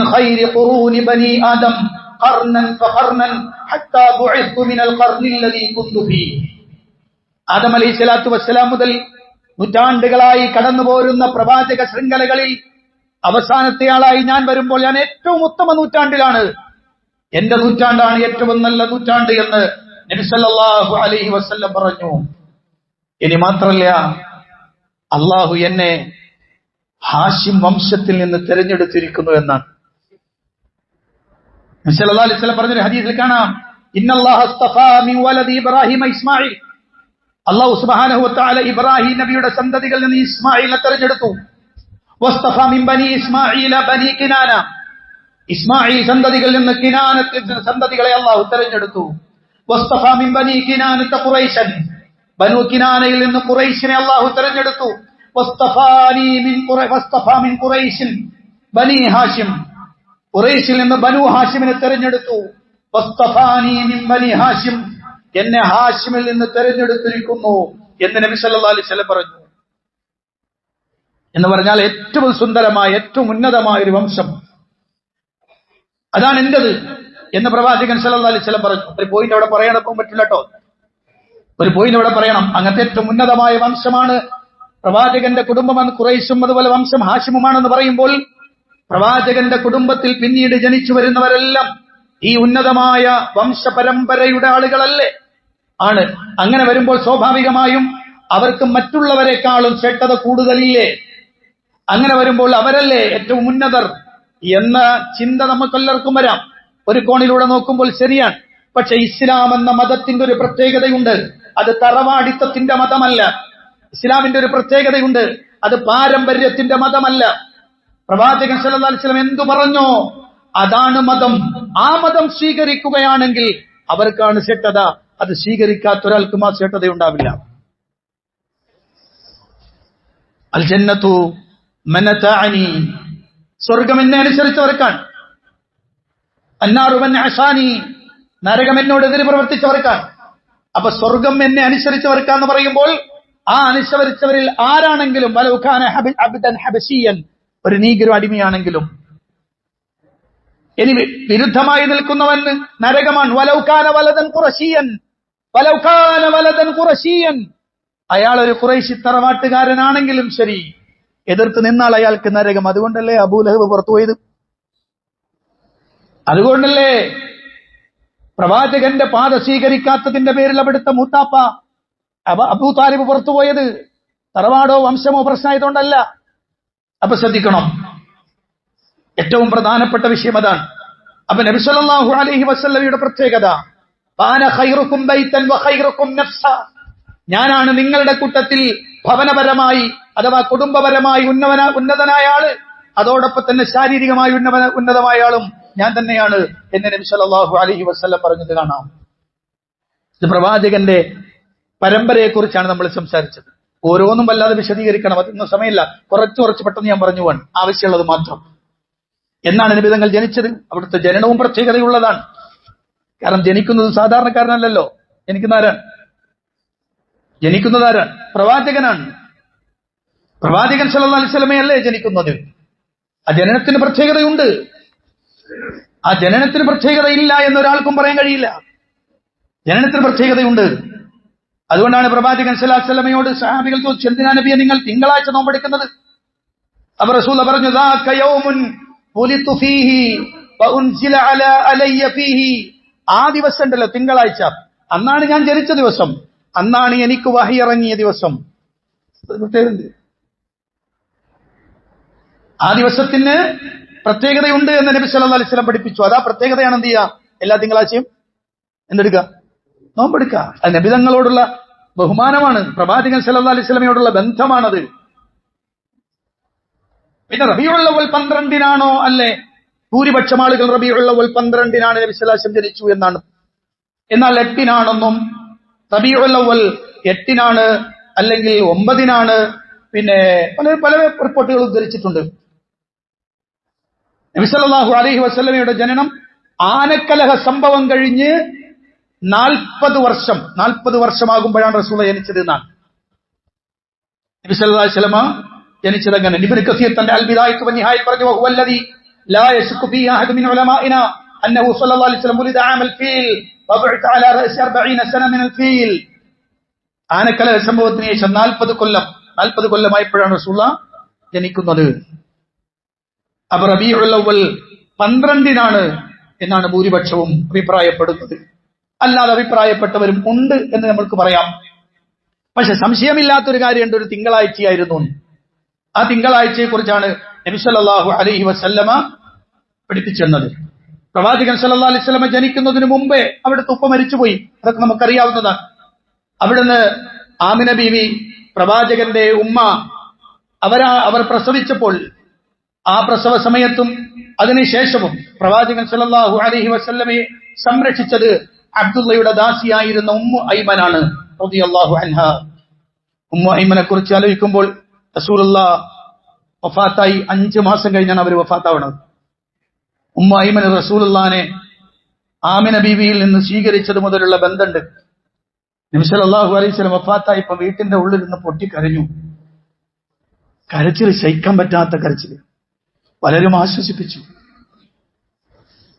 ഖൈരി ഖുറൂനി ബനി ആദം ഖർനൻ ഫഖർനൻ ഹത്താ ബുഇസ്തു മിനൽ ഖർനിൽ ലദീ കുന്തു ഫീ. ആദം അലൈഹി സ്വലാത്തു വസ്സലാം മുതൽ നൂറ്റാണ്ടുകളായി കടന്നുപോരുന്ന പ്രവാചക ശൃംഖലകളിൽ അവസാനത്തെ ആളായി ഞാൻ വരുമ്പോൾ ഞാൻ ഏറ്റവും ഉത്തമ നൂറ്റാണ്ടിലാണ്. എന്റെ നൂറ്റാണ്ടാണ് ഏറ്റവും നല്ല നൂറ്റാണ്ട് എന്ന് നബി സല്ലല്ലാഹു അലൈഹി വസല്ലം പറഞ്ഞു. ഇനി മാത്രല്ല, അള്ളാഹു എന്നെ ഹാഷിം വംശത്തിൽ നിന്ന് തിരഞ്ഞെടുത്തിരിക്കുന്നു എന്നാണ് നബി സല്ലല്ലാഹു അലൈഹി വസല്ലം പറഞ്ഞ ഹദീസിൽ കാണാം, ഇന്നല്ലാഹ അസ്തഫാ മിൻ വലദി ഇബ്രാഹിം ഇസ്മാഈൽ. അല്ലാഹു സുബ്ഹാനഹു വ തആല ഇബ്രാഹിം നബിയുടെ സന്തതികളിൽ നിന്ന് ഇസ്മാഈലിനെ തിരഞ്ഞെടുത്തു. വസ്തഫാ മിൻ ബനി ഇസ്മാഈല ബനി കിനാന. ഇസ്മാഈൽ സന്തതികളിൽ നിന്ന് കിനാനത്തിന്റെ സന്തതികളെ അല്ലാഹു തിരഞ്ഞെടുത്തു. വസ്തഫാ മിൻ ബനി കിനാനത ഖുറൈശൻ. ബനു കിനാനയിൽ നിന്ന് ഖുറൈശിനെ അല്ലാഹു തിരഞ്ഞെടുത്തു. വസ്തഫാ മിൻ ഖുറൈശിൻ ബനി ഹാഷിം. ഖുറൈശിൽ നിന്ന് ബനു ഹാഷിമിനെ തിരഞ്ഞെടുത്തു. വസ്തഫാനി മിൻ ബനി ഹാഷിം. എന്നെ ഹാഷിമിൽ നിന്ന് തിരഞ്ഞെടുത്തിരിക്കുന്നു എന്ന് നബി സല്ലല്ലാഹു അലൈഹി വസല്ലം പറഞ്ഞു. എന്ന് പറഞ്ഞാൽ ഏറ്റവും സുന്ദരമായ, ഏറ്റവും ഉന്നതമായ ഒരു വംശം, അതാണ് എന്റേത് എന്ന് പ്രവാചകൻ സല്ലല്ലാഹു അലൈഹി വസല്ലം പറഞ്ഞു. ഒരു പോയിന്റ് അവിടെ പറയാനൊപ്പം പറ്റില്ല കേട്ടോ, ഒരു പോയിന്റ് അവിടെ പറയണം. അങ്ങനത്തെ ഏറ്റവും ഉന്നതമായ വംശമാണ് പ്രവാചകന്റെ കുടുംബമെന്ന് ഖുറൈശും അതുപോലെ വംശം ഹാഷിമുമാണെന്ന് പറയുമ്പോൾ പ്രവാചകന്റെ കുടുംബത്തിൽ പിന്നീട് ജനിച്ചു വരുന്നവരെല്ലാം ഈ ഉന്നതമായ വംശപരമ്പരയുടെ ആളുകളല്ലേ ആണ്. അങ്ങനെ വരുമ്പോൾ സ്വാഭാവികമായും അവർക്ക് മറ്റുള്ളവരെക്കാളും ശ്രേഷ്ഠത കൂടുതലില്ലേ? അങ്ങനെ വരുമ്പോൾ അവരല്ലേ ഏറ്റവും ഉന്നതർ എന്ന ചിന്ത നമുക്കെല്ലാവർക്കും വരാം. ഒരു കോണിലൂടെ നോക്കുമ്പോൾ ശരിയാണ്. പക്ഷെ ഇസ്ലാം എന്ന മതത്തിന്റെ ഒരു പ്രത്യേകതയുണ്ട്. അത് തറവാടിത്തത്തിന്റെ മതമല്ല. ഇസ്ലാമിന്റെ ഒരു പ്രത്യേകതയുണ്ട്. അത് പാരമ്പര്യത്തിന്റെ മതമല്ല. പ്രവാചകൻ സല്ലല്ലാഹു അലൈഹി വസല്ലം എന്തു പറഞ്ഞോ അതാണ് മതം. ആ മതം സ്വീകരിക്കുകയാണെങ്കിൽ അവർക്കാണ് ശ്രേഷ്ഠത. അത് സ്വീകരിക്കാത്ത ഒരാൾക്കും ആ ശ്രേഷ്ഠതയുണ്ടാവില്ല. അൽ ജന്നത്തു മൻ അതഅനി. സ്വർഗം എന്നെ അനുസരിച്ചവർക്കാണ്. അന്നാറു മൻ അസാനി. നരകം എന്നോട് എതിര് പ്രവർത്തിച്ചവർക്കാണ്. അപ്പൊ സ്വർഗം എന്നെ അനുസരിച്ചവർക്കാന്ന് പറയുമ്പോൾ ആ അനുസരിച്ചവരിൽ ആരാണെങ്കിലും വലൗകാന അബ്ദൻ ഹബശിയൻ, ഒരു നീഗ്രോ അടിമയാണെങ്കിലും. ഇനി വിരുദ്ധമായി നിൽക്കുന്നവന് നരകമാണ്. വലൗകാന വലദൻ ഖുറശിയൻ, വലൗകാന വലദൻ ഖുറശിയൻ. അയാൾ ഒരു ഖുറൈശി തറവാട്ടുകാരനാണെങ്കിലും ശരി, എതിർത്ത് നിന്നാൽ അയാൾക്ക് നരകം. അതുകൊണ്ടല്ലേ അബൂലഹബ് പുറത്തുപോയത്? അതുകൊണ്ടല്ലേ പ്രവാചകന്റെ പാത സ്വീകരിക്കാത്തതിന്റെ പേരിൽ അവിടുത്തെ മൂത്താപ്പ അബൂ താലിബ് പുറത്തുപോയത്? തറവാടോ വംശമോ പ്രശ്നമായതുകൊണ്ടല്ല. അപ്പൊ ശ്രദ്ധിക്കണം, ഏറ്റവും പ്രധാനപ്പെട്ട വിഷയം അതാണ്. അപ്പൊ നബി സല്ലല്ലാഹു അലൈഹി വസല്ലമയുടെ പ്രത്യേകത, വാന ഖൈറുക്കും ബൈതൻ വഖൈറുക്കും നഫ്സ. ഞാനാണ് നിങ്ങളുടെ കൂട്ടത്തിൽ ഭവനപരമായി അഥവാ കുടുംബപരമായി ഉന്നതനായ ആള്, അതോടൊപ്പം തന്നെ ശാരീരികമായി ഉന്നതമായ ആളും ഞാൻ തന്നെയാണ് എന്ന് നബി സല്ലല്ലാഹു അലൈഹി വസല്ലം പറഞ്ഞത് കാണാം. ഇത് പ്രവാചകന്റെ പരമ്പരയെ കുറിച്ചാണ് നമ്മൾ സംസാരിച്ചത്. ഓരോന്നും വല്ലാതെ വിശദീകരിക്കണം, അതൊന്നും സമയമില്ല. കുറച്ച് പെട്ടെന്ന് ഞാൻ പറഞ്ഞു പോവാൻ ആവശ്യമുള്ളത് മാത്രം. എന്നാണ് നബി തങ്ങൾ ജനിച്ചത്? അവിടുത്തെ ജനനവും പ്രത്യേകതയുള്ളതാണ്. കാരണം ജനിക്കുന്നത് സാധാരണക്കാരനല്ലല്ലോ. ജനിക്കുന്നതാരാണ്? പ്രവാചകനാണ്. പ്രവാചകൻ സല്ലല്ലാഹു അലൈഹി വസല്ലമയല്ലേ ജനിക്കുന്നത്. ആ ജനനത്തിന് പ്രത്യേകതയുണ്ട്. ആ ജനനത്തിന് പ്രത്യേകതയില്ല എന്നൊരാൾക്കും പറയാൻ കഴിയില്ല. ജനനത്തിന് പ്രത്യേകതയുണ്ട്. അതുകൊണ്ടാണ് പ്രവാചകൻ സല്ലല്ലാഹു അലൈഹി വസല്ലമയോട് സഹാബികൾ ചോദിച്ചു, എന്തിനാ നബിയെ നിങ്ങൾ തിങ്കളാഴ്ച നോമ്പെടുക്കുന്നത്? അപ്പോൾ റസൂൽ പറഞ്ഞു, ദാക യൗമുൻ വുലിതു ഫീഹി വഉൻസില അലയ്യ ഫീഹി. ആ ദിവസം ഉണ്ടല്ലോ തിങ്കളാഴ്ച, അന്നാണ് ഞാൻ ജനിച്ച ദിവസം, അന്നാണ് എനിക്ക് വഹി ഇറങ്ങിയ ദിവസം. ആ ദിവസത്തിന് പ്രത്യേകതയുണ്ട് എന്ന് നബി സല്ലല്ലാഹു അലൈഹി വസല്ലം പഠിപ്പിച്ചു. അതാ പ്രത്യേകതയാണ് എന്ത് ചെയ്യുക, എല്ലാ തിങ്കളാഴ്ചയും എന്തെടുക്കുക, നോമ്പെടുക്കുക. അത് നബി തങ്ങളോടുള്ള ബഹുമാനമാണ്, പ്രവാചകൻ സല്ലല്ലാഹു അലൈഹി വസല്ലമയോടുള്ള ബന്ധമാണത്. പിന്നെ റബീഉൽ അവ്വൽ 12-നാണോ അല്ലേ? ഭൂരിപക്ഷം ആളുകൾ റബീഉൽ അവ്വൽ 12-നാണ് നബി സല്ലല്ലാഹു അലൈഹി വസല്ലം ജനിച്ചു എന്നാണ്. എന്നാൽ 8-നാണെന്നും, റബീഉൽ അവ്വൽ 8-നാണ് അല്ലെങ്കിൽ 9-നാണ്, പിന്നെ പല റിപ്പോർട്ടുകൾ ഉദ്ധരിച്ചിട്ടുണ്ട്. നബി സല്ലല്ലാഹു അലൈഹി വസല്ലമയുടെ ജനനം ആനക്കലഹ സംഭവം കഴിഞ്ഞ് 40 വർഷമാകുമ്പോഴാണ് റസൂൽ ജനിച്ചത് എന്നാണ്. നബി സല്ലല്ലാഹു അലൈഹി വസല്ലമ ജനിച്ചത് അങ്ങനെ. ഇബ്നു കസീർ തന്റെ അൽ ബിദായത്ത് വന്നിഹായത്ത് പറഞ്ഞു, വഹുവല്ലദി ലാ യശക്കു ഫീഹി അഹദു മിൻ ഉലമാഇനാ അന്നഹു സല്ലല്ലാഹു അലൈഹി വസല്ലം ഉലിദ ആമൽ ഫീൽ വബുഇത അലാ റഅസി 40 സന മിനൽ ഫീൽ. ആനക്കലഹ സംഭവത്തിന് ശേഷം 40 കൊല്ലമായപ്പോഴാണ് റസൂൽ ജനിക്കുന്നത്. അപ്പൊ റബീഉൽ അവ്വൽ 12-നാണ് എന്നാണ് ഭൂരിപക്ഷവും അഭിപ്രായപ്പെടുന്നത്. അല്ലാതെ അഭിപ്രായപ്പെട്ടവരും ഉണ്ട് എന്ന് നമ്മൾക്ക് പറയാം. പക്ഷെ സംശയമില്ലാത്തൊരു കാര്യമുണ്ട്, ഒരു തിങ്കളാഴ്ചയായിരുന്നു. ആ തിങ്കളാഴ്ചയെ കുറിച്ചാണ് നബി സല്ലല്ലാഹു അലൈഹി വസല്ലമ പഠിപ്പിച്ചെന്നത്. പ്രവാചകൻ സല്ലല്ലാഹു അലൈഹി വസല്ലമ ജനിക്കുന്നതിന് മുമ്പേ അവിടുത്തെ ഉപ്പ മരിച്ചുപോയി, അതൊക്കെ നമുക്കറിയാവുന്നതാണ്. അവിടുന്ന് ആമിന ബീവി പ്രവാചകന്റെ ഉമ്മ അവർ പ്രസവിച്ചപ്പോൾ ആ പ്രസവ സമയത്തും അതിനുശേഷവും പ്രവാചകൻ സല്ലല്ലാഹു അലൈഹി വസല്ലമയെ സംരക്ഷിച്ചത് അബ്ദുള്ളയുടെ ദാസിയായിരുന്ന ഉമ്മു ഐമനാണ് റളിയല്ലാഹു അൻഹാ. ഉമ്മു ഐമനെ കുറിച്ച് ആലോചിക്കുമ്പോൾ റസൂലുള്ളാഹ് വഫാത്തായി 5 മാസം കഴിഞ്ഞാണ് അവർ വഫാത്താവുന്നത്. ഉമ്മു ഐമൻ റസൂലുള്ളാഹിനെ ആമിന ബീവിയിൽ നിന്ന് സ്വീകരിച്ചത് മുതലുള്ള ബന്ധമുണ്ട്. നബി സല്ലല്ലാഹു അലൈഹി വസല്ലം വഫാത്തായി ഇപ്പൊ വീട്ടിന്റെ ഉള്ളിൽ നിന്ന് പൊട്ടിക്കരഞ്ഞു. കരച്ചിൽ സഹിക്കാൻ പറ്റാത്ത കരച്ചിൽ. പലരും ആശ്വസിപ്പിച്ചു.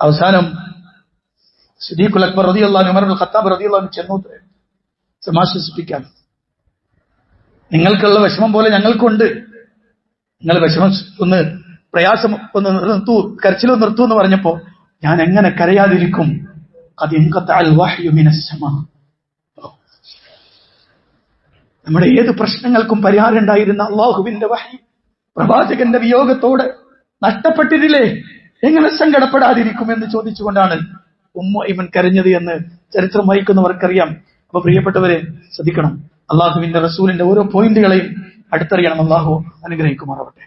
അവസാനം സിദ്ദീഖുൽ അക്ബർ റളിയല്ലാഹു അൻഹു, ഉമർ ഇബ്നുൽ ഖത്താബ് റളിയല്ലാഹു അൻഹു ചെന്നു സമാശ്വസിപ്പിക്കാൻ. നിങ്ങൾക്കുള്ള വിഷമം പോലെ ഞങ്ങൾക്കുണ്ട്, നിങ്ങൾ വിഷമം ഒന്ന് പ്രയാസം ഒന്ന് നിർത്തൂ, കരച്ചിലൊന്ന് നിർത്തൂ എന്ന് പറഞ്ഞപ്പോ ഞാൻ എങ്ങനെ കരയാതിരിക്കും? ഖദ് ഇൻഖതഅൽ വഹ്യു മിനസ് സമാ. നമ്മുടെ ഏത് പ്രശ്നങ്ങൾക്കും പരിഹാരം ഉണ്ടായിരുന്ന അല്ലാഹുവിന്റെ വഹി പ്രവാചകന്റെ വിയോഗത്തോടെ നഷ്ടപ്പെട്ടിട്ടില്ലേ, എങ്ങനെ സങ്കടപ്പെടാതിരിക്കും എന്ന് ചോദിച്ചുകൊണ്ടാണ് ഉമ്മു ഐമൻ കരഞ്ഞത് എന്ന് ചരിത്രം വായിക്കുന്നവർക്കറിയാം. അപ്പൊ പ്രിയപ്പെട്ടവരെ ശ്രദ്ധിക്കണം, അള്ളാഹുവിന്റെ റസൂലിന്റെ ഓരോ പോയിന്റുകളെയും അടുത്തറിയണം. അള്ളാഹു അനുഗ്രഹിക്കുമാറാവട്ടെ.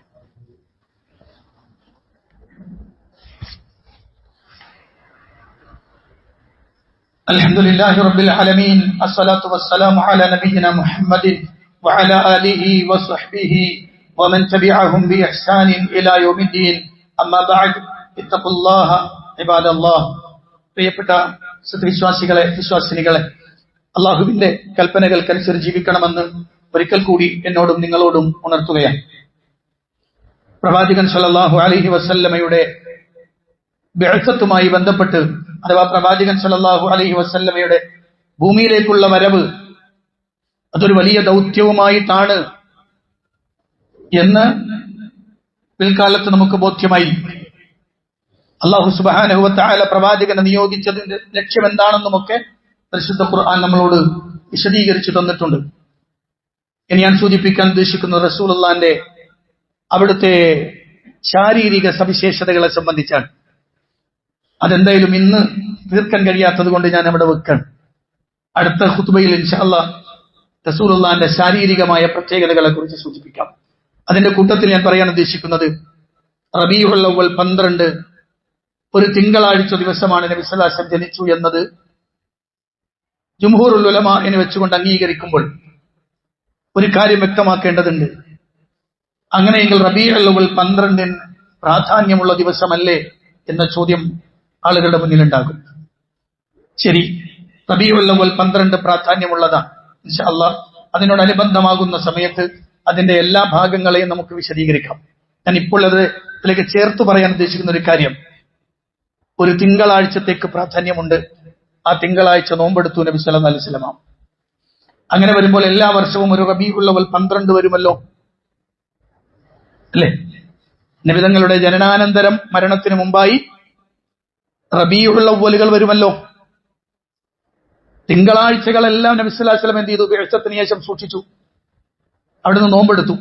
അൽഹംദുലില്ലാഹി റബ്ബിൽ ആലമീൻ, അസ്സലാത്തു വസ്സലാമു അലാ നബിയിനാ മുഹമ്മദിൻ വഅലാ ആലിഹി വസ്വഹ്ബിഹി വമൻ തബിഅഹും ബിഇഹ്സാനിൻ ഇലാ യൗമിദ്ദീൻ. അമ്മാ ബഅദ്, ഇത്തഖുല്ലാഹ ഇബാദല്ലാഹ്. പ്രിയപ്പെട്ട സത്യവിശ്വാസികളെ, വിശ്വാസിനികളെ, അള്ളാഹുവിന്റെ കൽപ്പനകൾക്കനുസരിച്ച് ജീവിക്കണമെന്ന് ഒരിക്കൽ കൂടി എന്നോടും നിങ്ങളോടും ഉണർത്തുകയാണ്. പ്രവാചകൻ സല്ലല്ലാഹു അലൈഹി വസല്ലമയുടെ ബിഅ്സത്തുമായി ബന്ധപ്പെട്ട്, അഥവാ പ്രവാചകൻ സല്ലല്ലാഹു അലൈഹി വസല്ലമയുടെ ഭൂമിയിലേക്കുള്ള വരവ് അതൊരു വലിയ ദൗത്യവുമായിട്ടാണ് എന്ന് പിൽക്കാലത്ത് നമുക്ക് ബോധ്യമായി. അല്ലാഹു സുബ്ഹാനഹു വ തആല പ്രവാചകനെ നിയോഗിച്ചതിന്റെ ലക്ഷ്യം എന്താണെന്നുമൊക്കെ പരിശുദ്ധ ഖുർആൻ നമ്മളോട് വിശദീകരിച്ചു തന്നിട്ടുണ്ട്. ഇനി ഞാൻ സൂചിപ്പിക്കാൻ ഉദ്ദേശിക്കുന്നത് റസൂലുള്ളാഹിന്റെ അവിടുത്തെ ശാരീരിക സവിശേഷതകളെ സംബന്ധിച്ചാണ്. അതെന്തായാലും ഇന്ന് തീർക്കാൻ കഴിയാത്തത് കൊണ്ട് ഞാൻ അവിടെ വെക്കണം. അടുത്ത ഖുത്ബയിൽ ഇൻഷാ അല്ലാഹ് റസൂലുള്ളാഹിന്റെ ശാരീരികമായ പ്രത്യേകതകളെ കുറിച്ച് സൂചിപ്പിക്കാം. അതിന്റെ കൂട്ടത്തിൽ ഞാൻ പറയാൻ ഉദ്ദേശിക്കുന്നത്, റബീഉൽ അവ്വൽ 12 ഒരു തിങ്കളാഴ്ച ദിവസമാണ് നബി സല്ലല്ലാഹു അലൈഹി വസല്ലം ജനിച്ചു എന്നത് ജുംഹൂറുൽ ഉലമാഇനെ വെച്ചുകൊണ്ട് അംഗീകരിക്കുമ്പോൾ ഒരു കാര്യം വ്യക്തമാക്കേണ്ടതുണ്ട്. അങ്ങനെയെങ്കിൽ റബീഉൽ അവ്വൽ 12 പ്രാധാന്യമുള്ള ദിവസമല്ലേ എന്ന ചോദ്യം ആളുകളുടെ മുന്നിലുണ്ടാകും. ശരി, റബീഉൽ അവ്വൽ 12 പ്രാധാന്യമുള്ളതാണ്. ഇൻഷാ അല്ലാഹ് അതിനോടനുബന്ധമാകുന്ന സമയത്ത് അതിന്റെ എല്ലാ ഭാഗങ്ങളെയും നമുക്ക് വിശദീകരിക്കാം. ഞാൻ ഇപ്പോൾ അതിലേക്ക് ചേർത്ത് പറയാൻ ഉദ്ദേശിക്കുന്ന ഒരു കാര്യം, ഒരു തിങ്കളാഴ്ചത്തേക്ക് പ്രാധാന്യമുണ്ട്. ആ തിങ്കളാഴ്ച നോമ്പെടുത്തു നബി സല്ലല്ലാഹു അലൈഹി വസല്ലം. അങ്ങനെ വരുമ്പോൾ എല്ലാ വർഷവും ഒരു റബീഉൽ അവ്വൽ 12 വരുമല്ലോ, അല്ലേ? നബിതങ്ങളുടെ ജനനാനന്തരം മരണത്തിന് മുമ്പായി റബീഉൽ അവ്വലുകൾ വരുമല്ലോ. തിങ്കളാഴ്ചകളെല്ലാം നബി സല്ലല്ലാഹു അലൈഹി വസല്ലം എന്ത് ചെയ്തു? ബിഅ്സത്തിന് ശേഷം സൂക്ഷിച്ചു, അവിടുന്ന് നോമ്പെടുത്തു,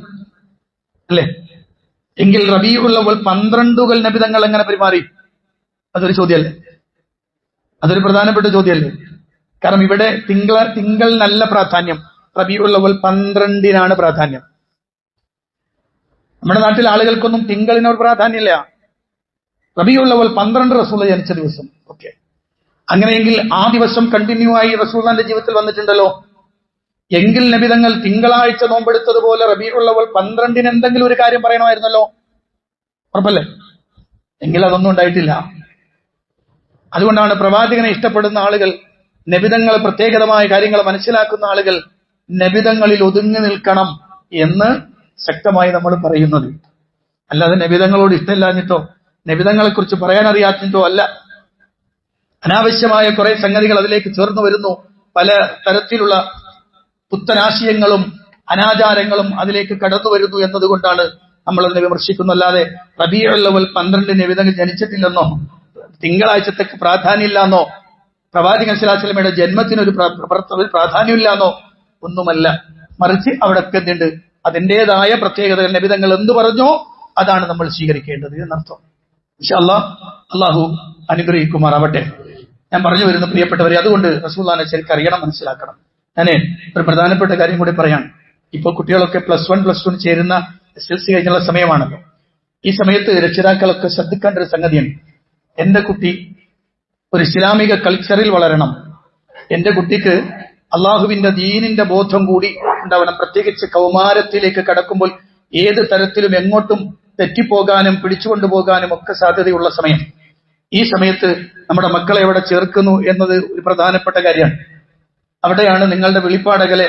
അല്ലേ? എങ്കിൽ റബീഉൽ അവ്വൽ 12 നബിതങ്ങൾ എങ്ങനെ പെരുമാറി? അതൊരു ചോദ്യമല്ലേ? അതൊരു പ്രധാനപ്പെട്ട ചോദ്യമല്ലേ? കാരണം ഇവിടെ തിങ്കളിനല്ല പ്രാധാന്യം, റബീഉൽ അവ്വൽ 12 പ്രാധാന്യം. നമ്മുടെ നാട്ടിൽ ആളുകൾക്കൊന്നും തിങ്കളിനോട് പ്രാധാന്യമില്ല. റബീഉൽ അവ്വൽ 12 റസൂൽ ജനിച്ച ദിവസം. ഓക്കെ, അങ്ങനെയെങ്കിൽ ആ ദിവസം കണ്ടിന്യൂ ആയി റസൂലിന്റെ ജീവിതത്തിൽ വന്നിട്ടുണ്ടല്ലോ. എങ്കിൽ നബിതങ്ങൾ തിങ്കളാഴ്ച നോമ്പെടുത്തതുപോലെ റബീഉൽ അവ്വൽ 12 എന്തെങ്കിലും ഒരു കാര്യം പറയണമായിരുന്നല്ലോ, ഉറപ്പല്ലേ? എങ്കിൽ അതൊന്നും ഉണ്ടായിട്ടില്ല. അതുകൊണ്ടാണ് പ്രവാചകനെ ഇഷ്ടപ്പെടുന്ന ആളുകൾ, നബിതങ്ങൾ പ്രത്യേകമായ കാര്യങ്ങൾ മനസ്സിലാക്കുന്ന ആളുകൾ നബിതങ്ങളിൽ ഒതുങ്ങി നിൽക്കണം എന്ന് ശക്തമായി നമ്മൾ പറയുന്നത്. അല്ലാതെ നബിതങ്ങളോട് ഇഷ്ടമില്ലാഞ്ഞിട്ടോ നബിതങ്ങളെ കുറിച്ച് പറയാൻ അറിയാത്തിട്ടോ അല്ല. അനാവശ്യമായ കുറെ സംഗതികൾ അതിലേക്ക് ചേർന്ന് വരുന്നു. പല തരത്തിലുള്ള പുത്തനാശയങ്ങളും അനാചാരങ്ങളും അതിലേക്ക് കടന്നു വരുന്നു എന്നതുകൊണ്ടാണ് നമ്മൾ അതിനെ വിമർശിക്കുന്നല്ലാതെ റബീഉൽ അവ്വൽ 12 നബിതങ്ങൾ ജനിച്ചിട്ടില്ലെന്നോ തിങ്കളാഴ്ചത്തേക്ക് പ്രാധാന്യമില്ലാന്നോ പ്രവാചകൻ സ്വല്ലല്ലാഹു അലൈഹി വസല്ലമയുടെ ജന്മത്തിനൊരു പ്രാധാന്യമില്ലാന്നോ ഒന്നുമല്ല. മറിച്ച് അവിടെ ഒക്കെ എന്തുണ്ട്? അതിൻ്റെതായ പ്രത്യേകതകൾ. നബിതങ്ങൾ എന്ത് പറഞ്ഞോ അതാണ് നമ്മൾ സ്വീകരിക്കേണ്ടത് എന്നർത്ഥം. ഇൻഷാ അല്ലാഹ് അല്ലാഹു അനുഗ്രഹിക്കുമാറാവട്ടെ. ഞാൻ പറഞ്ഞു വരുന്ന പ്രിയപ്പെട്ടവരെ, അതുകൊണ്ട് റസൂലുള്ളാഹിനെ ശരിക്കും അറിയണം, മനസ്സിലാക്കണം. ഞാനേ ഒരു പ്രധാനപ്പെട്ട കാര്യം കൂടി പറയാം. ഇപ്പോൾ കുട്ടികളൊക്കെ +1 +2 ചേരുന്ന SLC കഴിഞ്ഞുള്ള സമയമാണല്ലോ. ഈ സമയത്ത് രക്ഷിതാക്കളൊക്കെ ശ്രദ്ധിക്കേണ്ട ഒരു സംഗതിയാണ്. എന്റെ കുട്ടി ഒരു ഇസ്ലാമിക കൾച്ചറിൽ വളരണം, എന്റെ കുട്ടിക്ക് അള്ളാഹുവിന്റെ ദീനിന്റെ ബോധം കൂടി ഉണ്ടാവണം. പ്രത്യേകിച്ച് കൗമാരത്തിലേക്ക് കടക്കുമ്പോൾ ഏത് തരത്തിലും എങ്ങോട്ടും തെറ്റിപ്പോകാനും പിടിച്ചുകൊണ്ടുപോകാനും ഒക്കെ സാധ്യതയുള്ള സമയം. ഈ സമയത്ത് നമ്മുടെ മക്കളെ എവിടെ ചേർക്കുന്നു എന്നത് ഒരു പ്രധാനപ്പെട്ട കാര്യമാണ്. അവിടെയാണ് നിങ്ങളുടെ വെളിപ്പാടകലെ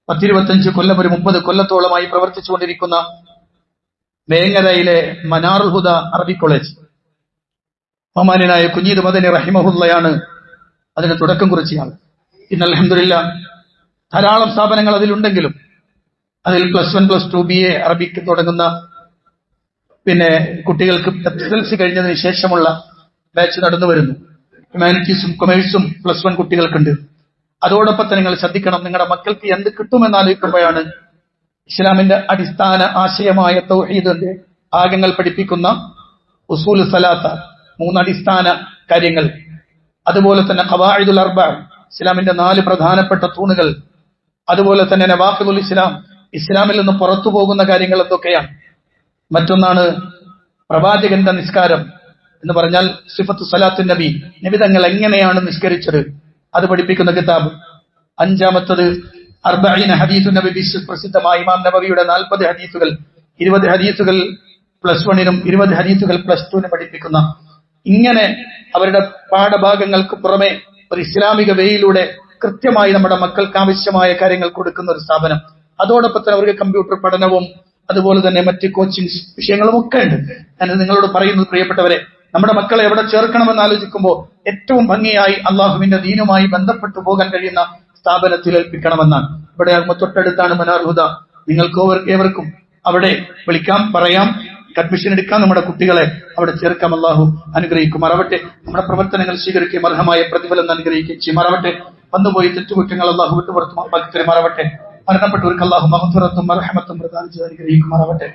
10-25 കൊല്ലം, ഒരു 30 കൊല്ലത്തോളമായി പ്രവർത്തിച്ചുകൊണ്ടിരിക്കുന്ന വേങ്ങരയിലെ മനാറുൽ ഹുദ അറബി കോളേജ്. ബഹുമാന്യനായ കുഞ്ഞീദ് മദനി റഹിമഹുള്ളയാണ് അതിന് തുടക്കം കുറിച്ചയാൾ. ഇന്ന് അൽഹംദുലില്ലാഹ് ധാരാളം സ്ഥാപനങ്ങൾ അതിലുണ്ടെങ്കിലും അതിൽ +1 +2 BA അറബിക്ക് തുടങ്ങുന്ന പിന്നെ കുട്ടികൾക്ക് SLC കഴിഞ്ഞതിന് ശേഷമുള്ള ബാച്ച് നടന്നു വരുന്നു. ഹ്യൂമാനിറ്റീസും കൊമേഴ്സും +1 കുട്ടികൾക്കുണ്ട്. അതോടൊപ്പം തന്നെ നിങ്ങൾ ശ്രദ്ധിക്കണം, നിങ്ങളുടെ മക്കൾക്ക് എന്ത് കിട്ടുമെന്നാലോചിക്കുമ്പോഴാണ് ഇസ്ലാമിന്റെ അടിസ്ഥാന ആശയമായ തൗഹീദിന്റെ ഭാഗങ്ങൾ പഠിപ്പിക്കുന്ന ഉസൂൽ സലാത്ത, 3 അടിസ്ഥാന കാര്യങ്ങൾ, അതുപോലെ തന്നെ ഖവാഇദുൽ അർബ, ഇസ്ലാമിന്റെ 4 പ്രധാനപ്പെട്ട തൂണുകൾ, അതുപോലെ തന്നെ നവാഖിദുൽ ഇസ്ലാം, ഇസ്ലാമിൽ നിന്ന് പുറത്തു പോകുന്ന കാര്യങ്ങൾ എന്തൊക്കെയാണ്. മറ്റൊന്നാണ് പ്രവാചകന്റെ നിസ്കാരം എന്ന് പറഞ്ഞാൽ സിഫത്തു സലാത്തുൻ നബി, നബി തങ്ങൾ എങ്ങനെയാണ് നിസ്കരിച്ചത്, അത് പഠിപ്പിക്കുന്ന കിതാബ്. 5-മത്തത് 40 ഹദീസുൻ നബി, പ്രസിദ്ധമായ ഇമാം നബവിയുടെ 40 ഹദീസുകൾ, 20 ഹദീസുകൾ +1-നും 20 ഹദീസുകൾ +2-നും പഠിപ്പിക്കുന്ന, ഇങ്ങനെ അവരുടെ പാഠഭാഗങ്ങൾക്ക് പുറമെ ഒരു ഇസ്ലാമിക വേയിലൂടെ കൃത്യമായി നമ്മുടെ മക്കൾക്ക് ആവശ്യമായ കാര്യങ്ങൾ കൊടുക്കുന്ന ഒരു സ്ഥാപനം. അതോടൊപ്പം തന്നെ അവർക്ക് കമ്പ്യൂട്ടർ പഠനവും അതുപോലെ തന്നെ മറ്റ് കോച്ചിങ് വിഷയങ്ങളും ഒക്കെ ഉണ്ട്. ഞാൻ നിങ്ങളോട് പറയുന്നത് പ്രിയപ്പെട്ടവരെ, നമ്മുടെ മക്കളെ എവിടെ ചേർക്കണമെന്ന് ആലോചിക്കുമ്പോൾ ഏറ്റവും ഭംഗിയായി അള്ളാഹുവിന്റെ ദീനുമായി ബന്ധപ്പെട്ടു പോകാൻ കഴിയുന്ന സ്ഥാപനത്തിൽ ഏൽപ്പിക്കണമെന്നാണ്. ഇവിടെ തൊട്ടടുത്താണ് മനാറുൽ ഹുദ. നിങ്ങൾക്ക് ഏവർക്കും അവിടെ വിളിക്കാം, പറയാം, അഡ്മിഷൻ എടുക്കാം, നമ്മുടെ കുട്ടികളെ അവിടെ ചേർക്കാം. അള്ളാഹു അനുഗ്രഹിക്കുമാറാവട്ടെ. നമ്മുടെ പ്രവർത്തനങ്ങൾ സ്വീകരിക്കുകയും അർഹമായ പ്രതിഫലം അനുഗ്രഹിക്കുകയും ചെയ്യുമാറാവട്ടെ. വന്നുപോയി തെറ്റുകുറ്റങ്ങൾ അള്ളാഹു വിട്ടുപുറത്തുമാക്കി തരുമാറാവട്ടെ. മരണപ്പെട്ടവർക്ക് അള്ളാഹു മഗ്ഫിറത്തും റഹ്മത്തും പ്രദാനം ചെയ്ത് അനുഗ്രഹിക്കുമാറാവട്ടെ.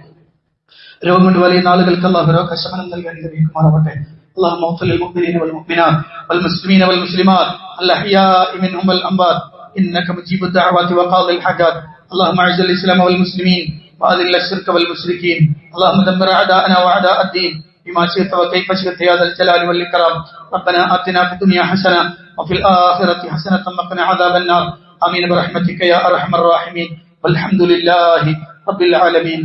രോഗം കൊണ്ട് വലിയ ആളുകൾക്ക് അള്ളാഹു രോഗശമനം നൽകി അനുഗ്രഹിക്കുമാറാവട്ടെ. اللهم اغفر للمؤمنين والمؤمنات والمسلمين والمسلمات الأحياء منهم والأموات إنك مجيب الدعوات وقاضي الحاجات. اللهم أعز الإسلام والمسلمين وأذل الشرك والمشركين. اللهم دمر أعداءنا وأعداء الدين بما شئت وكيف شئت يا ذا الجلال والإكرام. ربنا آتنا في الدنيا حسنة وفي الآخرة حسنة وقنا عذاب النار. آمين برحمتك يا أرحم الراحمين. والحمد لله رب العالمين.